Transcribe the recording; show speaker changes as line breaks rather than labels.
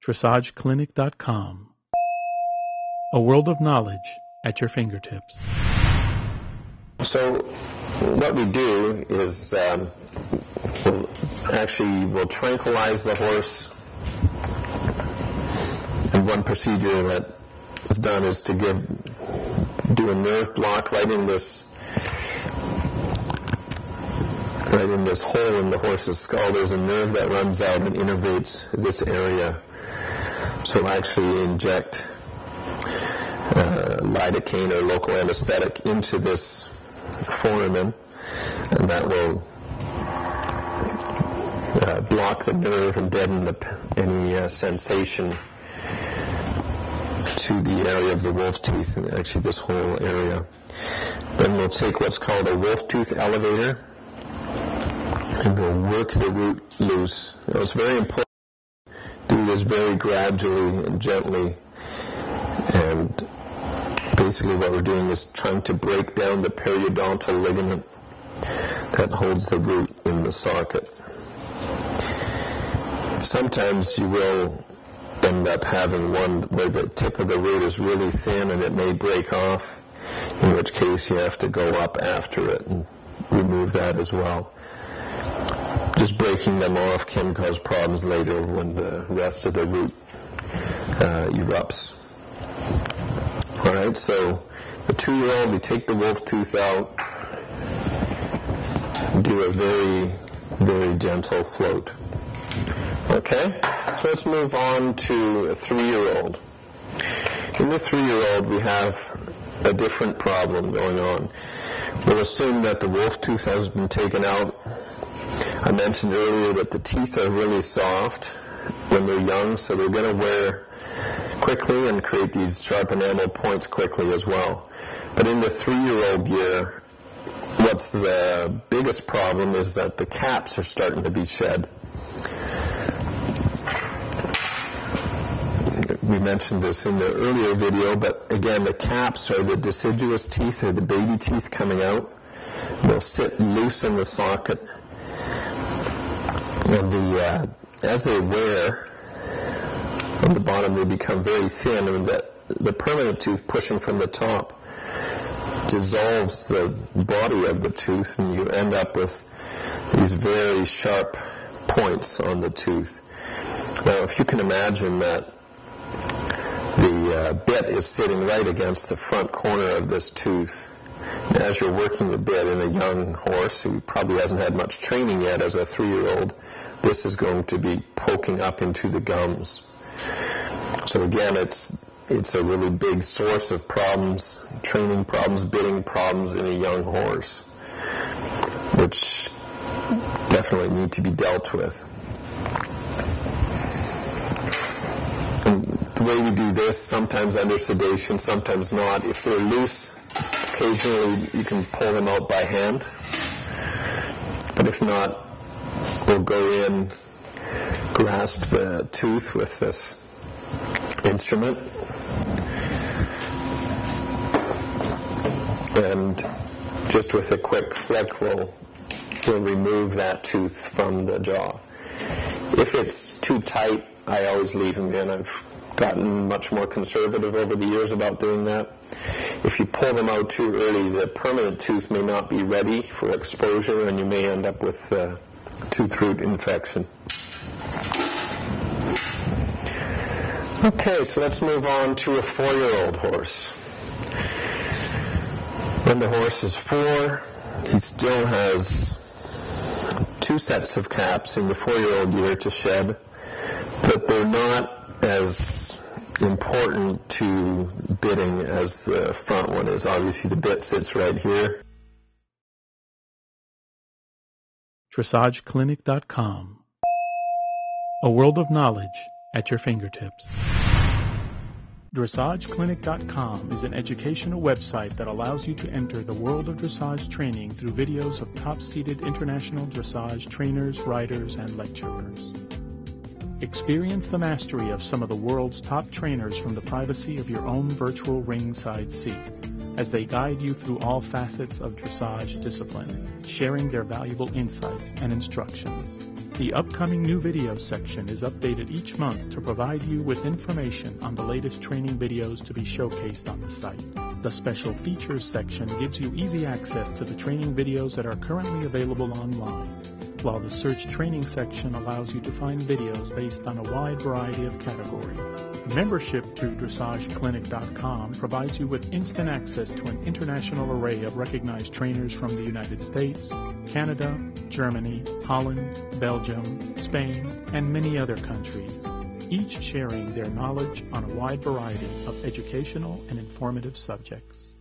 DressageClinic.com. A world of knowledge at your fingertips.
So what we do is we'll tranquilize the horse. And one procedure that is done is to do a nerve block right in this hole in the horse's skull. There's a nerve that runs out and innervates this area. So we'll actually inject lidocaine or local anesthetic into this foramen, and that will block the nerve and deaden any sensation to the area of the wolf tooth, and actually this whole area. Then we'll take what's called a wolf tooth elevator, and we'll work the root loose. Now, it's very important to do this very gradually and gently, and basically what we're doing is trying to break down the periodontal ligament that holds the root in the socket. Sometimes you will end up having one where the tip of the root is really thin and it may break off, in which case you have to go up after it and remove that as well. Just breaking them off can cause problems later when the rest of the root erupts. Alright, so the 2-year-old, we take the wolf tooth out, do a very, very gentle float. Okay, so let's move on to a 3-year-old. In the 3-year-old, we have a different problem going on. We'll assume that the wolf tooth has been taken out. I mentioned earlier that the teeth are really soft when they're young, so they're going to wear quickly and create these sharp enamel points quickly as well. But in the 3-year-old year, what's the biggest problem is that the caps are starting to be shed. We mentioned this in the earlier video, but again, the caps are the deciduous teeth, or the baby teeth coming out. They'll sit loose in the socket, and as they wear on the bottom, they become very thin, and the permanent tooth pushing from the top dissolves the body of the tooth, and you end up with these very sharp points on the tooth. Now, if you can imagine that the bit is sitting right against the front corner of this tooth. And as you're working the bit in a young horse who probably hasn't had much training yet as a 3-year-old, this is going to be poking up into the gums. So again, it's a really big source of problems, training problems, bitting problems in a young horse, which definitely need to be dealt with. The way we do this, sometimes under sedation, sometimes not. If they're loose, occasionally you can pull them out by hand. But if not, we'll go in, grasp the tooth with this instrument, and just with a quick flick, we'll remove that tooth from the jaw. If it's too tight, I always leave them in. I've gotten much more conservative over the years about doing that. If you pull them out too early, the permanent tooth may not be ready for exposure, and you may end up with tooth root infection. Okay, so let's move on to a 4-year-old horse. When the horse is 4, he still has 2 sets of caps in the 4-year-old year to shed, but they're not as important to bitting as the front one is. Obviously, the bit sits right here.
DressageClinic.com. A world of knowledge at your fingertips. DressageClinic.com is an educational website that allows you to enter the world of dressage training through videos of top-seeded international dressage trainers, riders, and lecturers. Experience the mastery of some of the world's top trainers from the privacy of your own virtual ringside seat as they guide you through all facets of dressage discipline, sharing their valuable insights and instructions. The upcoming new videos section is updated each month to provide you with information on the latest training videos to be showcased on the site. The special features section gives you easy access to the training videos that are currently available online, while the search training section allows you to find videos based on a wide variety of categories. Membership to DressageClinic.com provides you with instant access to an international array of recognized trainers from the United States, Canada, Germany, Holland, Belgium, Spain, and many other countries, each sharing their knowledge on a wide variety of educational and informative subjects.